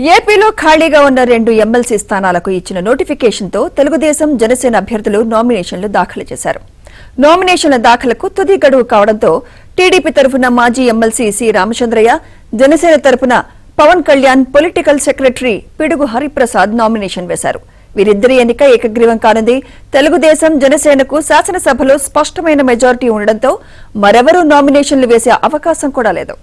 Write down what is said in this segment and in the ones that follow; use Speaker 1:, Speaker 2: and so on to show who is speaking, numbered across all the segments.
Speaker 1: ఏపీలో ఖాళీగా ఉన్న 2 ఎమ్మెల్సీ స్థానాలకు ఇచ్చిన నోటిఫికేషన్తో తెలుగుదేశం జనసేన అభ్యర్థులు నామినేషన్లు దాఖలు చేశారు. నామినేషన్ల దాఖలకు తుది గడువు కావడంతో టీడీపీ తరఫున మాజీ ఎమ్మెల్సీ సి రామచంద్రయ్య, జనసేన తరఫున పవన్ కళ్యాణ్, పొలిటికల్ సెక్రటరీ పిడుగు హరిప్రసాద్ నామినేషన్ వేశారు. వీరిద్దరి ఎన్నిక ఏకగ్రీవం కానుంది. తెలుగుదేశం జనసేనకు శాసనసభలో స్పష్టమైన మెజారిటీ ఉండడంతో మరెవరూ నామినేషన్లు వేసే అవకాశం కూడా లేదు.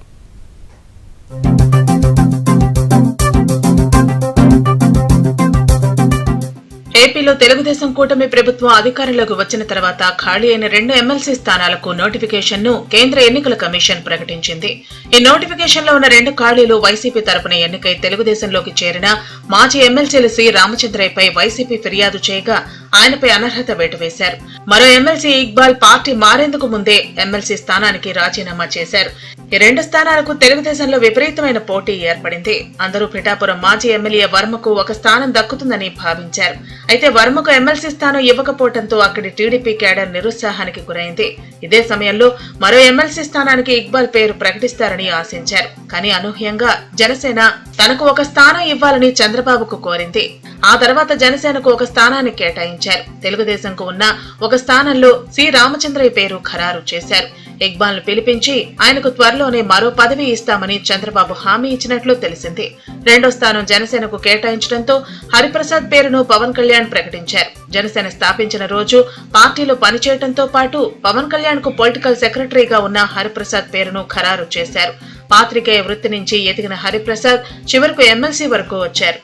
Speaker 2: ఏపీలో తెలుగుదేశం కూటమి ప్రభుత్వం అధికారంలోకి వచ్చిన తర్వాత ఖాళీ అయిన 2 ఎమ్మెల్సీ స్థానాలకు నోటిఫికేషన్ ను కేంద్ర ఎన్నికల కమిషన్ ప్రకటించింది. ఈ నోటిఫికేషన్ లో ఉన్న 2 ఖాళీలు వైసీపీ తరపున ఎన్నికై తెలుగుదేశంలోకి చేరిన మాజీ ఎమ్మెల్సీలు సి రామచంద్రయ్యపై వైసీపీ ఫిర్యాదు చేయగా ఆయనపై అనర్హత వేటు వేశారు. మరో ఎమ్మెల్సీ ఇక్బాల్ పార్టీ మారేందుకు ముందే ఎమ్మెల్సీ స్థానానికి రాజీనామా చేశారు. ఈ 2 స్థానాలకు తెలుగుదేశంలో విపరీతమైన పోటీ ఏర్పడింది. అందరూ పిఠాపురం మాజీ ఎమ్మెల్యే వర్మకు ఒక స్థానం దక్కుతుందని భావించారు. అయితే వర్మకు ఎమ్మెల్సీ స్థానం ఇవ్వకపోవడంతో అక్కడి టీడీపీ కేడర్ నిరుత్సాహానికి గురైంది. ఇదే సమయంలో మరో ఎమ్మెల్సీ స్థానానికి ఇక్బాల్ పేరు ప్రకటిస్తారని ఆశించారు. కానీ అనూహ్యంగా జనసేన తనకు ఒక స్థానం ఇవ్వాలని చంద్రబాబుకు కోరింది. ఆ తర్వాత జనసేనకు ఒక స్థానాన్ని కేటాయించారు. తెలుగుదేశంకు ఉన్న ఒక స్థానంలో సి రామచంద్రయ్య పేరు ఖరారు చేశారు. ఇక్బాల్ ను పిలిపించి ఆయనకు త్వరలోనే మరో పదవి ఇస్తామని చంద్రబాబు హామీ ఇచ్చినట్లు తెలిసింది. 2వ స్థానం జనసేనకు కేటాయించడంతో హరిప్రసాద్ పేరును పవన్ కళ్యాణ్ ప్రకటించారు. జనసేన స్థాపించిన రోజు పార్టీలో పనిచేయడంతో పాటు పవన్ కళ్యాణ్ కు పొలిటికల్ సెక్రటరీగా ఉన్న హరిప్రసాద్ పేరును ఖరారు చేశారు. పాత్రికేయ వృత్తి నుంచి ఎదిగిన హరిప్రసాద్ చివరకు ఎమ్మెల్సీ వరకు వచ్చారు.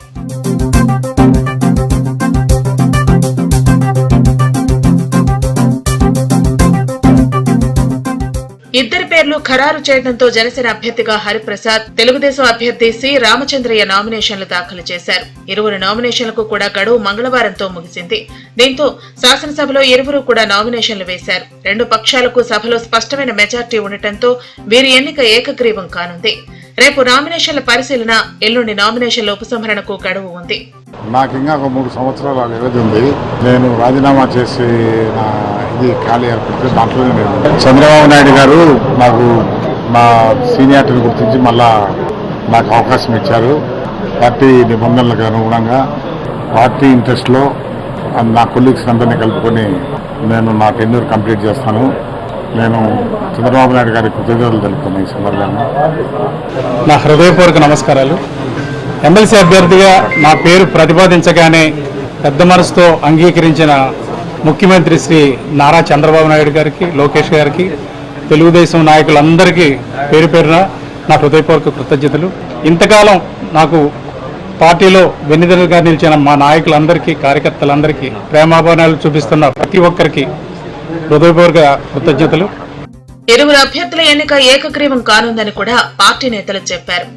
Speaker 2: ఇద్దరి పేర్లు ఖరారు చేయడంతో జనసేన అభ్యర్థిగా హరిప్రసాద్, తెలుగుదేశం అభ్యర్థి సి రామచంద్రయ్య నామినేషన్లు దాఖలు చేశారు. ఇరువురు నామినేషన్లకు కూడా గడువు మంగళవారంతో ముగిసింది. దీంతో శాసనసభలో ఇరువురు కూడా నామినేషన్లు వేశారు. 2 పక్షాలకు సభలో స్పష్టమైన మెజార్టీ ఉండటంతో వీరి ఎన్నిక ఏకగ్రీవం కానుంది. రేపు నామినేషన్ల పరిశీలన, ఎల్లుండి నామినేషన్ల ఉపసంహరణకు గడువు ఉంది.
Speaker 3: నాకు ఇంకా ఒక 3 సంవత్సరాల వ్యవధి ఉంది. నేను రాజీనామా చేసి ఇది ఖాళీ ఏర్పడితే దాంట్లోనే నేను చంద్రబాబు నాయుడు గారు నాకు మా సీనియారిటీని గుర్తించి మళ్ళా నాకు అవకాశం ఇచ్చారు. పార్టీ నిబంధనలకు అనుగుణంగా పార్టీ ఇంట్రెస్ట్లో నా కొలీగ్స్ అందరినీ కలుపుకొని నేను నా టెన్యూర్ కంప్లీట్ చేస్తాను. నేను చంద్రబాబు నాయుడు గారికి కృతజ్ఞతలు తెలుపుతున్నాను. ఈ సందర్భంగా
Speaker 4: నా హృదయపూర్వక నమస్కారాలు. ఎమ్మెల్సీ అభ్యర్థిగా నా పేరు ప్రతిపాదించగానే పెద్ద మనసుతో అంగీకరించిన ముఖ్యమంత్రి శ్రీ నారా చంద్రబాబు నాయుడు గారికి, లోకేష్ గారికి, తెలుగుదేశం నాయకులందరికీ పేరు పేరున నా హృదయపూర్వక కృతజ్ఞతలు. ఇంతకాలం నాకు పార్టీలో వెన్నుదన్నుగా నిలిచిన మా నాయకులందరికీ, కార్యకర్తలందరికీ, ప్రేమాభిమానాలు చూపిస్తున్న ప్రతి ఒక్కరికి హృదయపూర్వక కృతజ్ఞతలు.
Speaker 2: ఇరువురు అభ్యర్థుల ఎన్నిక ఏకగ్రీవం కానుందని కూడా పార్టీ నేతలు చెప్పారు.